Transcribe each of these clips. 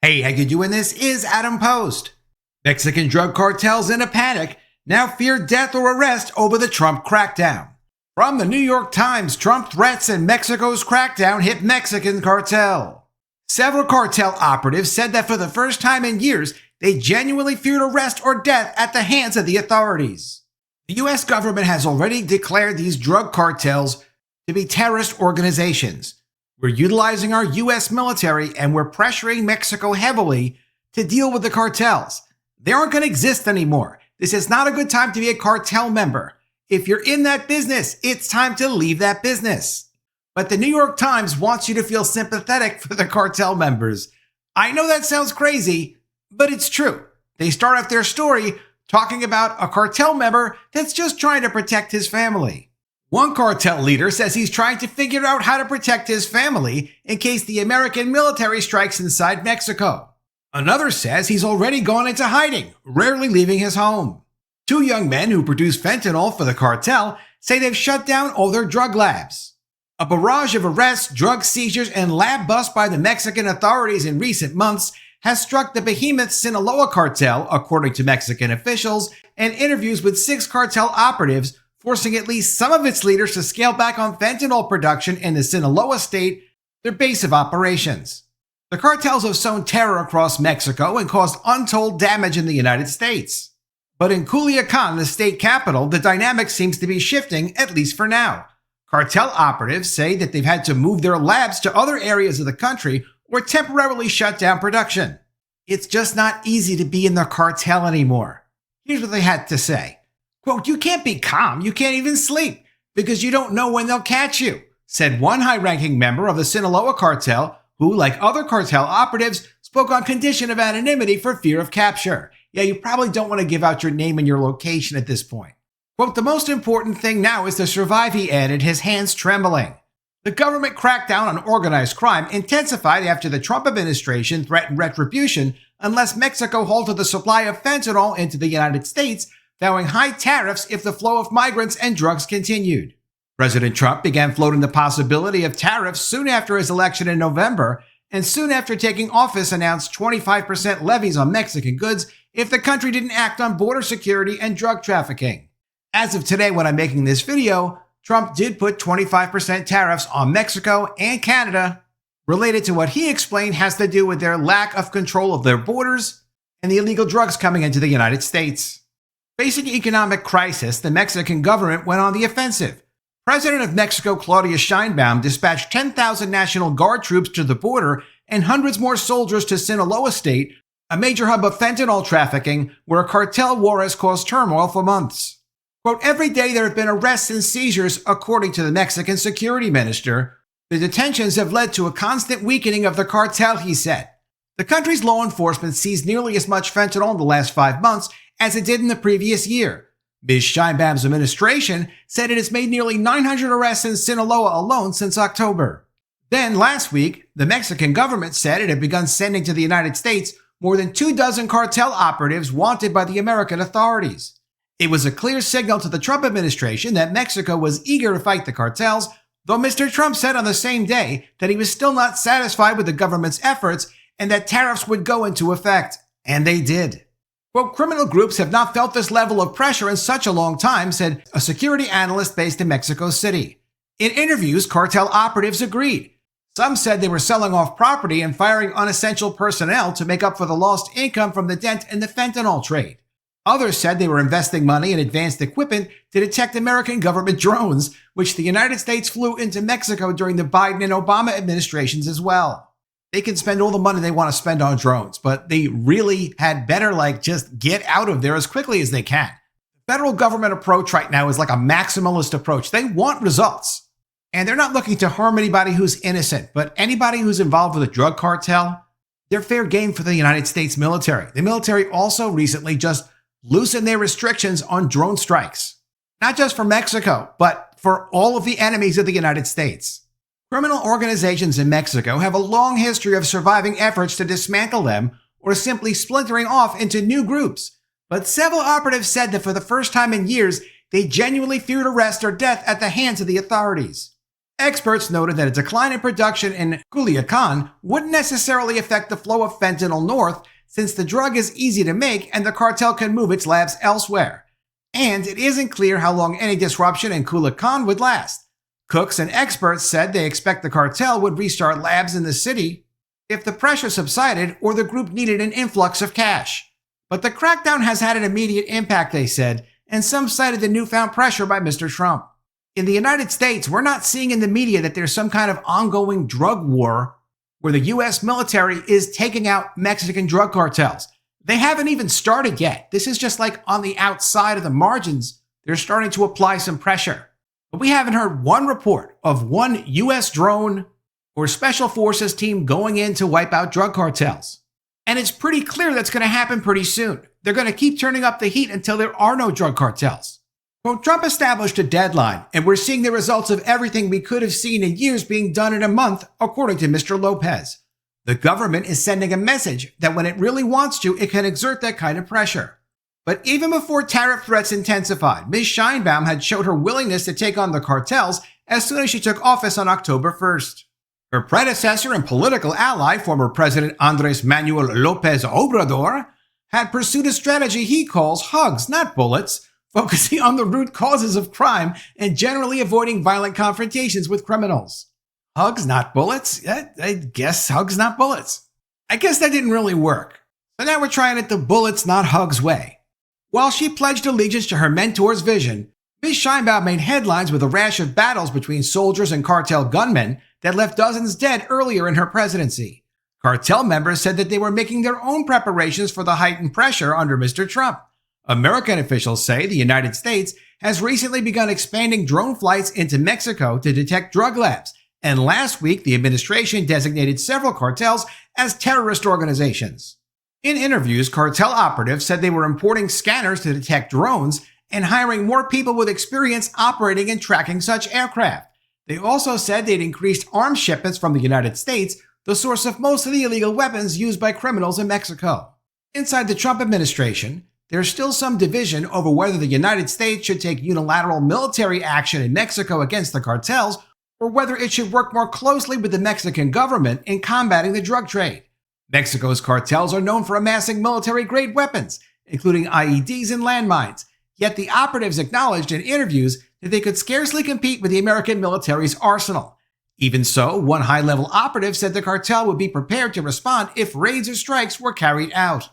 Hey, how you doing? This is Adam Post. Mexican drug cartels in a panic now fear death or arrest over the Trump crackdown. From the New York Times, Trump threats and Mexico's crackdown hit Mexican cartel. Several cartel operatives said that for the first time in years, they genuinely feared arrest or death at the hands of the authorities. The U.S. government has already declared these drug cartels to be terrorist organizations. We're utilizing our U.S. military and we're pressuring Mexico heavily to deal with the cartels. They aren't going to exist anymore. This is not a good time to be a cartel member. If you're in that business, it's time to leave that business. But the New York Times wants you to feel sympathetic for the cartel members. I know that sounds crazy, but it's true. They start off their story talking about a cartel member that's just trying to protect his family. One cartel leader says he's trying to figure out how to protect his family in case the American military strikes inside Mexico. Another says he's already gone into hiding, rarely leaving his home. Two young men who produce fentanyl for the cartel say they've shut down all their drug labs. A barrage of arrests, drug seizures, and lab busts by the Mexican authorities in recent months has struck the behemoth Sinaloa Cartel, according to Mexican officials, and interviews with 6 cartel operatives, forcing at least some of its leaders to scale back on fentanyl production in the Sinaloa state, their base of operations. The cartels have sown terror across Mexico and caused untold damage in the United States. But in Culiacán, the state capital, the dynamic seems to be shifting, at least for now. Cartel operatives say that they've had to move their labs to other areas of the country or temporarily shut down production. It's just not easy to be in the cartel anymore. Here's what they had to say. Quote, "You can't be calm, you can't even sleep, because you don't know when they'll catch you," said one high-ranking member of the Sinaloa Cartel, who, like other cartel operatives, spoke on condition of anonymity for fear of capture. Yeah, you probably don't want to give out your name and your location at this point. Quote, "The most important thing now is to survive," he added, his hands trembling. The government crackdown on organized crime intensified after the Trump administration threatened retribution unless Mexico halted the supply of fentanyl into the United States, vowing high tariffs if the flow of migrants and drugs continued. President Trump began floating the possibility of tariffs soon after his election in November, and soon after taking office announced 25% levies on Mexican goods if the country didn't act on border security and drug trafficking. As of today, when I'm making this video, Trump did put 25% tariffs on Mexico and Canada, related to what he explained has to do with their lack of control of their borders and the illegal drugs coming into the United States. Facing economic crisis, the Mexican government went on the offensive. President of Mexico Claudia Sheinbaum dispatched 10,000 National Guard troops to the border and hundreds more soldiers to Sinaloa State, a major hub of fentanyl trafficking where a cartel war has caused turmoil for months. Quote, "Every day there have been arrests and seizures, according to the Mexican security minister. The detentions have led to a constant weakening of the cartel," he said. The country's law enforcement seized nearly as much fentanyl in the last 5 months as it did in the previous year. Ms. Sheinbaum's administration said it has made nearly 900 arrests in Sinaloa alone since October. Then, last week, the Mexican government said it had begun sending to the United States more than 24 cartel operatives wanted by the American authorities. It was a clear signal to the Trump administration that Mexico was eager to fight the cartels, though Mr. Trump said on the same day that he was still not satisfied with the government's efforts and that tariffs would go into effect. And they did. Quote, "Criminal groups have not felt this level of pressure in such a long time," said a security analyst based in Mexico City. In interviews, cartel operatives agreed. Some said they were selling off property and firing unessential personnel to make up for the lost income from the dent in the fentanyl trade. Others said they were investing money in advanced equipment to detect American government drones, which the United States flew into Mexico during the Biden and Obama administrations as well. They can spend all the money they want to spend on drones, but they really had better just get out of there as quickly as they can. The federal government approach right now is like a maximalist approach. They want results. And they're not looking to harm anybody who's innocent, but anybody who's involved with a drug cartel, they're fair game for the United States military. The military also recently just loosened their restrictions on drone strikes, not just for Mexico, but for all of the enemies of the United States. Criminal organizations in Mexico have a long history of surviving efforts to dismantle them or simply splintering off into new groups. But several operatives said that for the first time in years, they genuinely feared arrest or death at the hands of the authorities. Experts noted that a decline in production in Culiacán wouldn't necessarily affect the flow of fentanyl north, since the drug is easy to make and the cartel can move its labs elsewhere. And it isn't clear how long any disruption in Culiacán would last. Cooks and experts said they expect the cartel would restart labs in the city if the pressure subsided or the group needed an influx of cash. But the crackdown has had an immediate impact, they said, and some cited the newfound pressure by Mr. Trump. In the United States, we're not seeing in the media that there's some kind of ongoing drug war where the U.S. military is taking out Mexican drug cartels. They haven't even started yet. This is just like on the outside of the margins. They're starting to apply some pressure. But we haven't heard one report of one U.S. drone or special forces team going in to wipe out drug cartels. And it's pretty clear that's going to happen pretty soon. They're going to keep turning up the heat until there are no drug cartels. Well, Trump established a deadline, and we're seeing the results of everything we could have seen in years being done in a month, according to Mr. Lopez. The government is sending a message that when it really wants to, it can exert that kind of pressure. But even before tariff threats intensified, Ms. Sheinbaum had showed her willingness to take on the cartels as soon as she took office on October 1st. Her predecessor and political ally, former President Andres Manuel López Obrador, had pursued a strategy he calls hugs, not bullets, focusing on the root causes of crime and generally avoiding violent confrontations with criminals. Hugs, not bullets? Yeah, I guess hugs, not bullets. I guess that didn't really work. So now we're trying it the bullets, not hugs way. While she pledged allegiance to her mentor's vision, Ms. Sheinbaum made headlines with a rash of battles between soldiers and cartel gunmen that left dozens dead earlier in her presidency. Cartel members said that they were making their own preparations for the heightened pressure under Mr. Trump. American officials say the United States has recently begun expanding drone flights into Mexico to detect drug labs, and last week the administration designated several cartels as terrorist organizations. In interviews, cartel operatives said they were importing scanners to detect drones and hiring more people with experience operating and tracking such aircraft. They also said they'd increased arms shipments from the United States, the source of most of the illegal weapons used by criminals in Mexico. Inside the Trump administration, there's still some division over whether the United States should take unilateral military action in Mexico against the cartels or whether it should work more closely with the Mexican government in combating the drug trade. Mexico's cartels are known for amassing military-grade weapons, including IEDs and landmines, yet the operatives acknowledged in interviews that they could scarcely compete with the American military's arsenal. Even so, one high-level operative said the cartel would be prepared to respond if raids or strikes were carried out.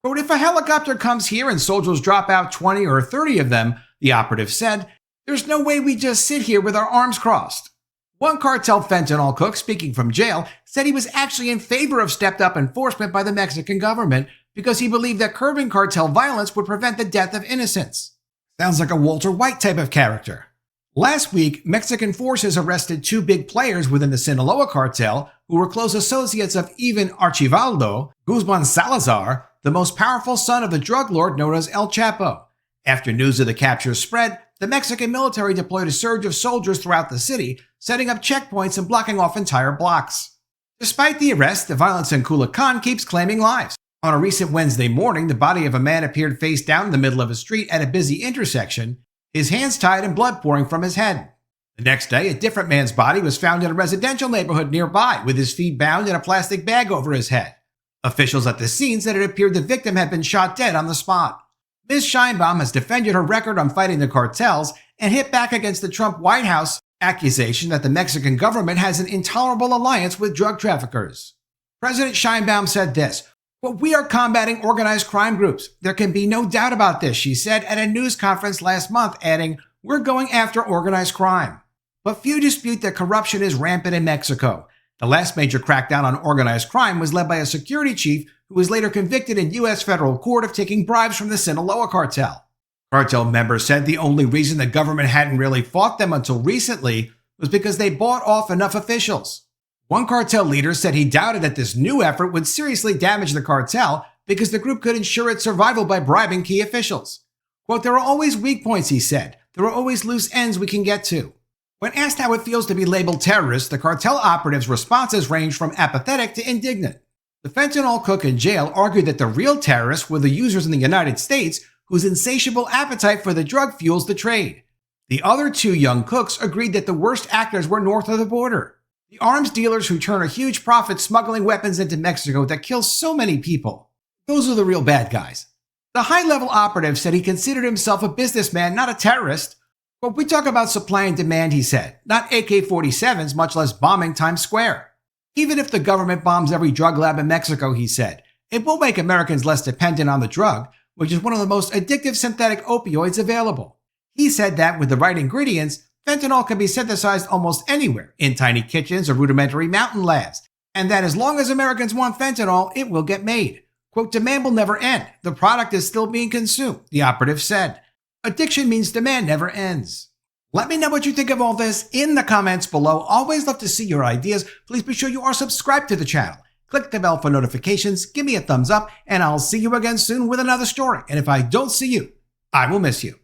Quote, if a helicopter comes here and soldiers drop out 20 or 30 of them, the operative said, there's no way we just sit here with our arms crossed. One cartel fentanyl cook, speaking from jail, said he was actually in favor of stepped-up enforcement by the Mexican government because he believed that curbing cartel violence would prevent the death of innocents. Sounds like a Walter White type of character. Last week, Mexican forces arrested two big players within the Sinaloa Cartel who were close associates of Ivan Archivaldo Guzman Salazar, the most powerful son of the drug lord known as El Chapo. After news of the capture spread, the Mexican military deployed a surge of soldiers throughout the city, setting up checkpoints and blocking off entire blocks. Despite the arrest, the violence in Culiacán keeps claiming lives. On a recent Wednesday morning, the body of a man appeared face down in the middle of a street at a busy intersection, his hands tied and blood pouring from his head. The next day, a different man's body was found in a residential neighborhood nearby, with his feet bound in a plastic bag over his head. Officials at the scene said it appeared the victim had been shot dead on the spot. Ms. Sheinbaum has defended her record on fighting the cartels and hit back against the Trump White House accusation that the Mexican government has an intolerable alliance with drug traffickers. President Sheinbaum said this, "But we are combating organized crime groups. There can be no doubt about this," she said at a news conference last month, adding, "We're going after organized crime." But few dispute that corruption is rampant in Mexico. The last major crackdown on organized crime was led by a security chief who was later convicted in U.S. federal court of taking bribes from the Sinaloa Cartel. Cartel members said the only reason the government hadn't really fought them until recently was because they bought off enough officials. One cartel leader said he doubted that this new effort would seriously damage the cartel because the group could ensure its survival by bribing key officials. Quote, "There are always weak points," he said. "There are always loose ends we can get to." When asked how it feels to be labeled terrorists, the cartel operatives' responses ranged from apathetic to indignant. The fentanyl cook in jail argued that the real terrorists were the users in the United States whose insatiable appetite for the drug fuels the trade. The other two young cooks agreed that the worst actors were north of the border. The arms dealers who turn a huge profit smuggling weapons into Mexico that kill so many people. Those are the real bad guys. The high-level operative said he considered himself a businessman, not a terrorist. But we talk about supply and demand, he said, not AK-47s, much less bombing Times Square. Even if the government bombs every drug lab in Mexico, he said, it will make Americans less dependent on the drug, which is one of the most addictive synthetic opioids available. He said that with the right ingredients, fentanyl can be synthesized almost anywhere, in tiny kitchens or rudimentary mountain labs, and that as long as Americans want fentanyl, it will get made. Quote, demand will never end. The product is still being consumed, the operative said. Addiction means demand never ends. Let me know what you think of all this in the comments below. Always love to see your ideas. Please be sure you are subscribed to the channel. Click the bell for notifications, give me a thumbs up, and I'll see you again soon with another story. And if I don't see you, I will miss you.